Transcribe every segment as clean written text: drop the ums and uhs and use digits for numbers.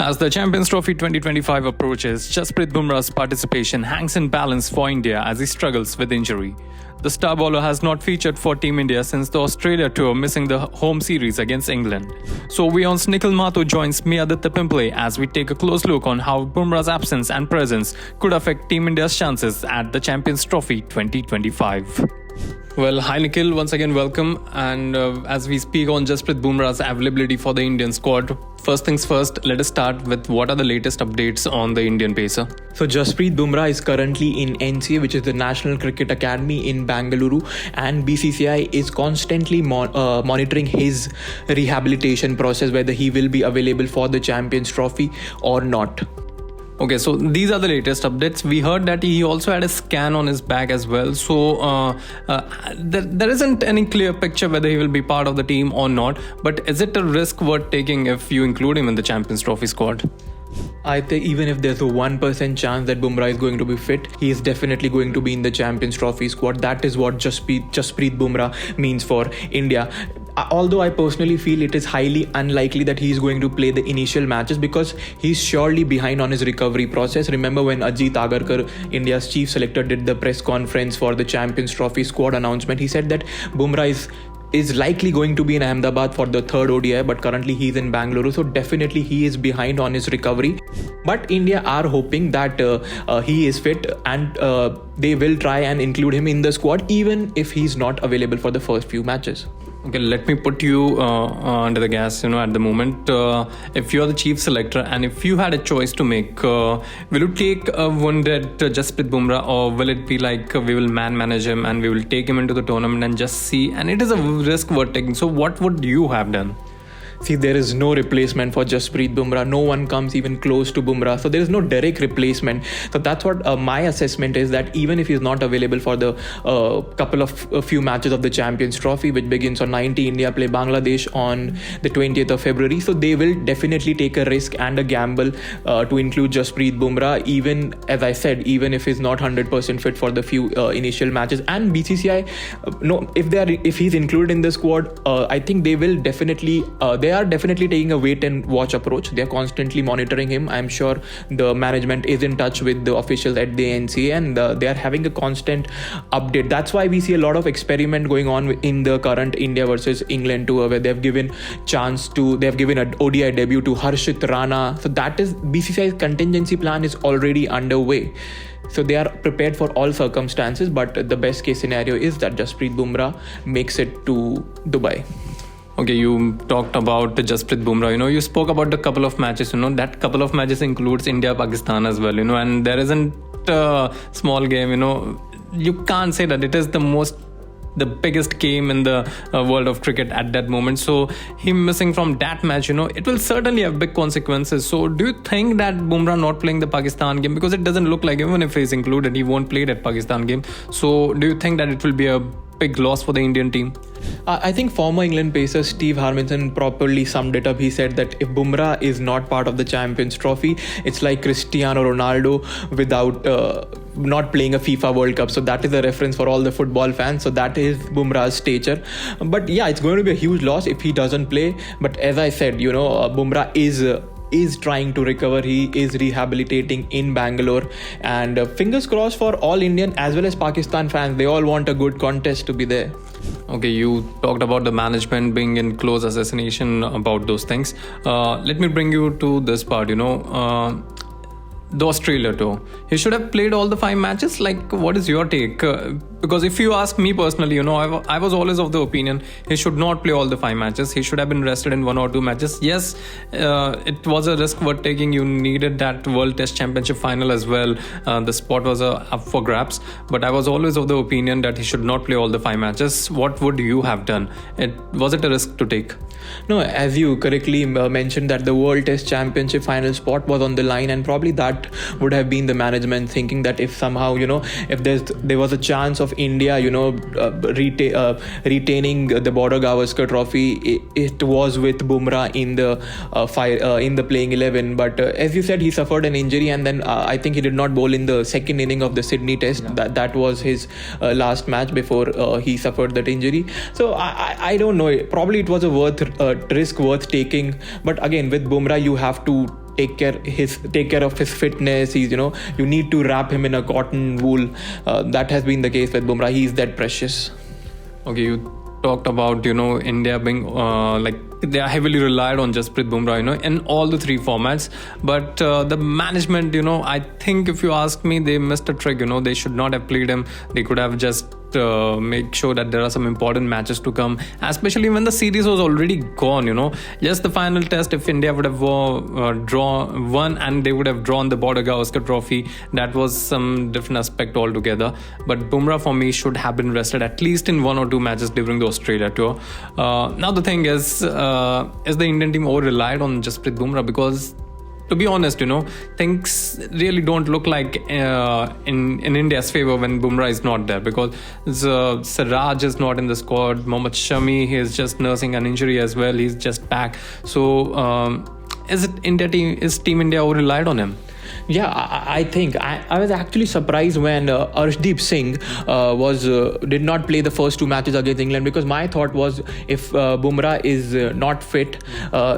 As the Champions Trophy 2025 approaches, Jasprit Bumrah's participation hangs in balance for India as he struggles with injury. The star bowler has not featured for Team India since the Australia tour, missing the home series against England. So WION's Nikhil Mathur joins me, Aditya Pimpale, as we take a close look on how Bumrah's absence and presence could affect Team India's chances at the Champions Trophy 2025. Well, hi Nikhil, once again welcome. And as we speak on Jasprit Bumrah's availability for the Indian squad, first things first, let us start with what are the latest updates on the Indian pacer. So Jasprit Bumrah is currently in NCA, which is the National Cricket Academy in Bangalore, and BCCI is constantly monitoring his rehabilitation process, whether he will be available for the Champions Trophy or not. Okay, so these are the latest updates. We heard that he also had a scan on his back as well. So there isn't any clear picture whether he will be part of the team or not. But is it a risk worth taking if you include him in the Champions Trophy squad? I think even if there's a 1% chance that Bumrah is going to be fit, he is definitely going to be in the Champions Trophy squad. That is what Jasprit Bumrah means for India. Although I personally feel it is highly unlikely that he is going to play the initial matches because he's surely behind on his recovery process. Remember when Ajit Agarkar, India's chief selector, did the press conference for the Champions Trophy squad announcement, he said that Bumrah is likely going to be in Ahmedabad for the third ODI, but currently he's in Bangalore, so definitely he is behind on his recovery. But India are hoping that he is fit and they will try and include him in the squad even if he's not available for the first few matches. Okay, let me put you under the gas, at the moment. If you're the chief selector and if you had a choice to make, will you take a wounded Jasprit Bumrah, or will it be like we will manage him and we will take him into the tournament and just see? And it is a risk worth taking. So what would you have done? See, there is no replacement for Jasprit Bumrah. No one comes even close to Bumrah. So there is no direct replacement. So that's what my assessment is, that even if he's not available for the few matches of the Champions Trophy, which begins on 19, India play Bangladesh on the 20th of February. So they will definitely take a risk and a gamble to include Jasprit Bumrah, even, as I said, even if he's not 100% fit for the few initial matches. And BCCI, if he's included in the squad, I think they will definitely... they are definitely taking a wait and watch approach. They are constantly monitoring him. I'm sure the management is in touch with the officials at the NCA and they are having a constant update. That's why we see a lot of experiment going on in the current India versus England tour, where they've given an ODI debut to Harshit Rana. So that is BCCI's contingency plan is already underway. So they are prepared for all circumstances, but the best case scenario is that Jasprit Bumrah makes it to Dubai. Okay, you talked about Jasprit Bumrah. You spoke about a couple of matches. That couple of matches includes India-Pakistan as well. And there isn't a small game. You can't say that it is the biggest game in the world of cricket at that moment. So him missing from that match, it will certainly have big consequences. So do you think that Bumrah not playing the Pakistan game, because it doesn't look like even if he's included, he won't play that Pakistan game. So do you think that it will be a big loss for the Indian team? I think former England pacer Steve Harmison properly summed it up. He said that if Bumrah is not part of the Champions Trophy, it's like Cristiano Ronaldo without not playing a FIFA World Cup. So that is a reference for all the football fans. So that is Bumrah's stature. But yeah, it's going to be a huge loss if he doesn't play. But as I said, Bumrah is trying to recover. He is rehabilitating in Bangalore, and fingers crossed for all Indian as well as Pakistan fans. They all want a good contest to be there. Okay, you talked about the management being in close assassination about those things. Let me bring you to this part. The Australia tour, he should have played all the 5 matches. Like, what is your take? Because if you ask me personally, I was always of the opinion he should not play all the 5 matches. He should have been rested in 1 or 2 matches. Yes, it was a risk worth taking. You needed that World Test Championship final as well. The spot was up for grabs. But I was always of the opinion that he should not play all the 5 matches. What would you have done? Was it a risk to take? No, as you correctly mentioned, that the World Test Championship final spot was on the line, and probably that would have been the management thinking that if somehow, if there was a chance of India, retaining the Border Gavaskar Trophy, it was with Bumrah in the playing 11. But as you said, he suffered an injury, and then I think he did not bowl in the second inning of the Sydney Test. Yeah. That was his last match before he suffered that injury. So I don't know. Probably it was a risk worth taking. But again, with Bumrah, you have to take care of his fitness. He's, you need to wrap him in a cotton wool. That has been the case with Bumrah. He's that precious. Okay, you talked about India being they are heavily relied on Jasprit Bumrah in all the three formats, but the management I think if you ask me, they missed a trick. They should not have played him. They could have just make sure that there are some important matches to come, especially when the series was already gone. Just the final test, if India would have won and they would have drawn the Border Gavaskar trophy, that was some different aspect altogether. But Bumrah for me should have been rested at least in 1 or 2 matches during the Australia tour. Now the thing is the Indian team over relied on Jasprit Bumrah? Because to be honest, things really don't look like in India's favor when Bumrah is not there, because Siraj is not in the squad. Mohammad Shami, he is just nursing an injury as well. He's just back. So is Team India over relied on him? Yeah, I think I was actually surprised when Arshdeep Singh did not play the first 2 matches against England, because my thought was, if Bumrah is not fit,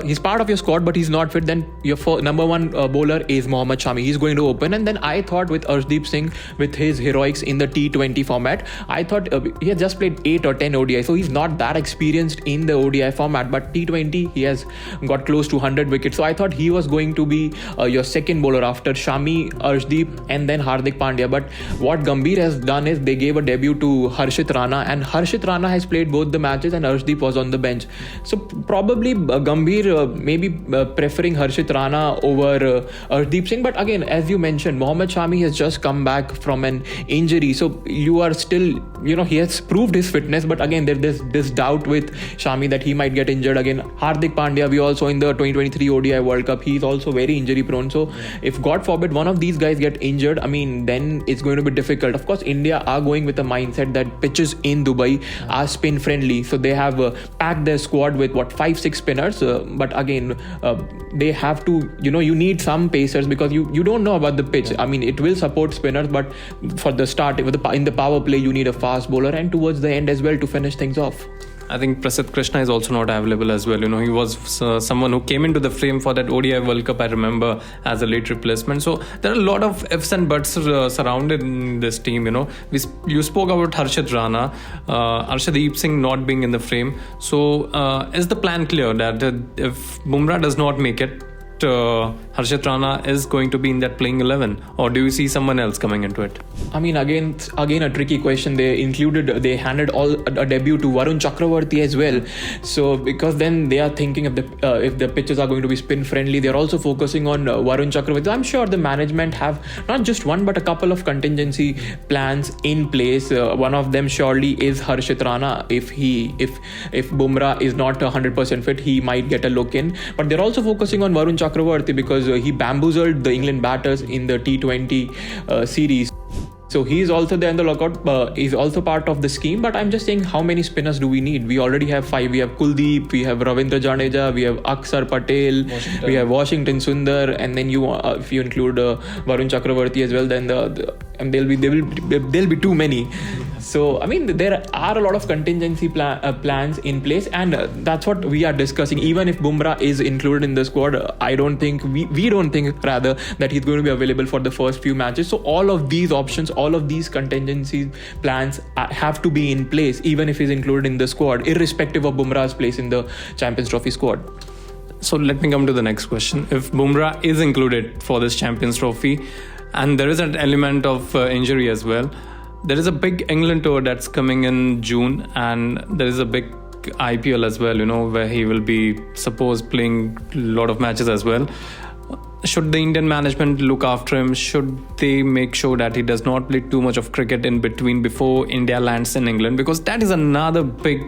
he's part of your squad but he's not fit, then your number one bowler is Mohammad Shami. He's going to open. And then I thought with Arshdeep Singh, with his heroics in the T20 format, I thought he had just played 8 or 10 ODI, so he's not that experienced in the ODI format. But T20 he has got close to 100 wickets, so I thought he was going to be your second bowler after Shami, Arshdeep and then Hardik Pandya. But what Gambhir has done is they gave a debut to Harshit Rana, and Harshit Rana has played both the matches and Arshdeep was on the bench. So probably Gambhir maybe preferring Harshit Rana over Arshdeep Singh. But again, as you mentioned, Mohammad Shami has just come back from an injury, so you are still, he has proved his fitness, but again there's this doubt with Shami that he might get injured again. Hardik Pandya, we also in the 2023 ODI World Cup, he's also very injury prone. So if God forbid one of these guys get injured, then it's going to be difficult. Of course, India are going with a mindset that pitches in Dubai are spin friendly, so they have packed their squad with 5-6 spinners. But again, they have to, you need some pacers, because you don't know about the pitch. It will support spinners, but for the start, in the power play, you need a fast bowler, and towards the end as well to finish things off. I think Prasidh Krishna is also not available as well. He was someone who came into the frame for that ODI World Cup, I remember, as a late replacement. So there are a lot of ifs and buts surrounded this team. You spoke about Harshit Rana, Arshdeep Singh not being in the frame. So is the plan clear that if Bumrah does not make it, Harshit Rana is going to be in that playing 11, or do you see someone else coming into it? Again a tricky question. They handed a debut to Varun Chakravarti as well. So because then they are thinking if the pitches are going to be spin friendly, they're also focusing on Varun Chakravarti. I'm sure the management have not just one but a couple of contingency plans in place. One of them surely is Harshit Rana. If Bumrah is not 100% fit, he might get a look in. But they're also focusing on Varun Chakravarti because he bamboozled the England batters in the T20 series. So he's also there in the lockout. He's also part of the scheme. But I'm just saying, how many spinners do we need? We already have 5. We have Kuldeep, we have Ravindra Jadeja, we have Akshar Patel, we have Washington Sundar, and then if you include Varun Chakravarti as well, then there'll be too many. So there are a lot of contingency plans in place, and that's what we are discussing. Even if Bumrah is included in the squad, I don't think we don't think rather that he's going to be available for the first few matches. So all of these options, all of these contingency plans have to be in place, even if he's included in the squad, irrespective of Bumrah's place in the Champions Trophy squad. So let me come to the next question. If Bumrah is included for this Champions Trophy, and there is an element of injury as well, there is a big England tour that's coming in June, and there is a big IPL as well, where he will be playing a lot of matches as well. Should the Indian management look after him? Should they make sure that he does not play too much of cricket in between before India lands in England? Because that is another big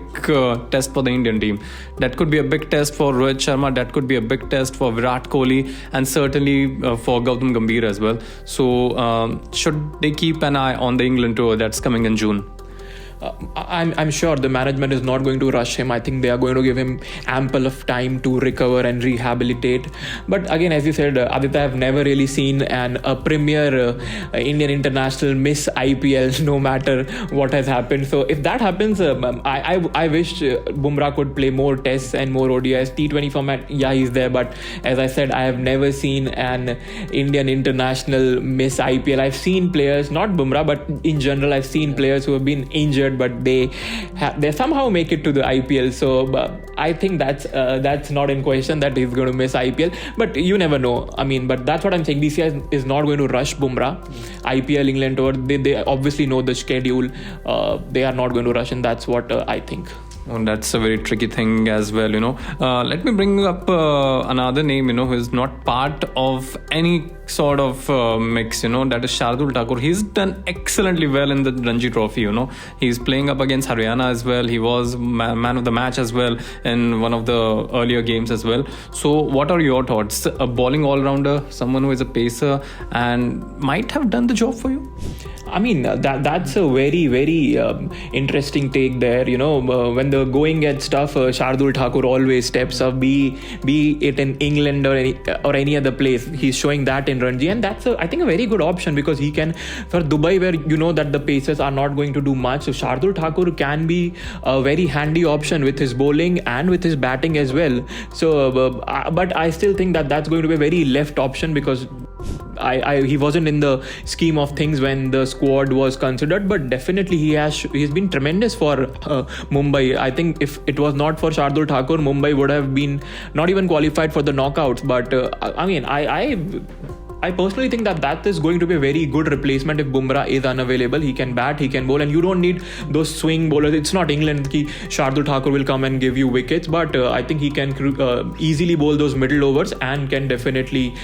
test for the Indian team. That could be a big test for Rohit Sharma. That could be a big test for Virat Kohli, and certainly for Gautam Gambhir as well. So should they keep an eye on the England tour that's coming in June? I'm sure the management is not going to rush him. I think they are going to give him ample of time to recover and rehabilitate. But again, as you said, Aditya, I've never really seen a premier Indian international miss IPL, no matter what has happened. So if that happens, I wish Bumrah could play more tests and more ODIs. T20 format, yeah, he's there. But as I said, I have never seen an Indian international miss IPL. I've seen players, not Bumrah, but in general, I've seen players who have been injured, but they somehow make it to the IPL. So I think that's not in question that he's going to miss IPL. But you never know. I mean, but that's what I'm saying. BCCI is not going to rush Bumrah. IPL, England tour, they obviously know the schedule. They are not going to rush, and that's what I think. Oh, that's a very tricky thing as well, Let me bring up another name, who is not part of any sort of mix, that is Shardul Thakur. He's done excellently well in the Ranji Trophy, He's playing up against Haryana as well. He was man of the match as well in one of the earlier games as well. So what are your thoughts? A bowling all-rounder, someone who is a pacer and might have done the job for you? I mean, that's a very, very interesting take there. When the going gets tough, Shardul Thakur always steps up, be it in England or any other place. He's showing that in Ranji, and that's I think a very good option, because he can, for Dubai, where that the pacers are not going to do much. So Shardul Thakur can be a very handy option with his bowling and with his batting as well. So, but I still think that's going to be a very left option, because he wasn't in the scheme of things when the squad was considered, but definitely he's been tremendous for Mumbai. I think if it was not for Shardul Thakur, Mumbai would have been not even qualified for the knockouts. But I personally think that is going to be a very good replacement if Bumrah is unavailable. He can bat, he can bowl, and you don't need those swing bowlers. It's not England. Shardul Thakur will come and give you wickets, but I think he can easily bowl those middle overs and can definitely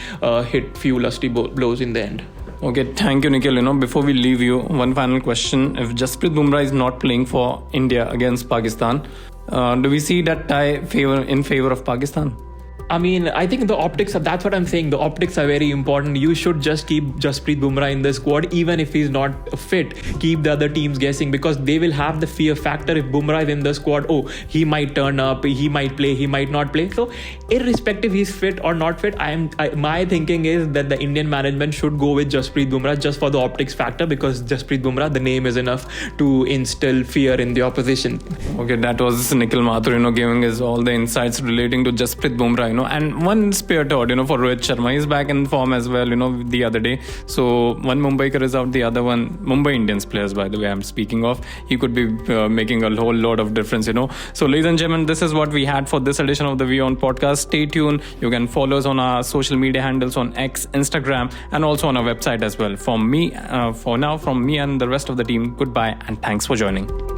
hit few lusty blows in the end. Okay, thank you, Nikhil. Before we leave you, one final question. If Jasprit Bumrah is not playing for India against Pakistan, do we see that tie in favor of Pakistan? I mean, I think the optics, that's what I'm saying. The optics are very important. You should just keep Jasprit Bumrah in the squad, even if he's not fit. Keep the other teams guessing, because they will have the fear factor if Bumrah is in the squad. Oh, he might turn up, he might play, he might not play. So irrespective he's fit or not fit, my thinking is that the Indian management should go with Jasprit Bumrah just for the optics factor, because Jasprit Bumrah, the name is enough to instill fear in the opposition. Okay, that was Nikhil Mathur, giving us all the insights relating to Jasprit Bumrah, and one spare thought, for Rohit Sharma. He's back in form as well, the other day. So one Mumbaiker is out, the other one, Mumbai Indians players, by the way, I'm speaking of. He could be making a whole lot of difference, So ladies and gentlemen, this is what we had for this edition of the WION podcast. Stay tuned. You can follow us on our social media handles on X, Instagram, and also on our website as well. For now, from me and the rest of the team, goodbye and thanks for joining.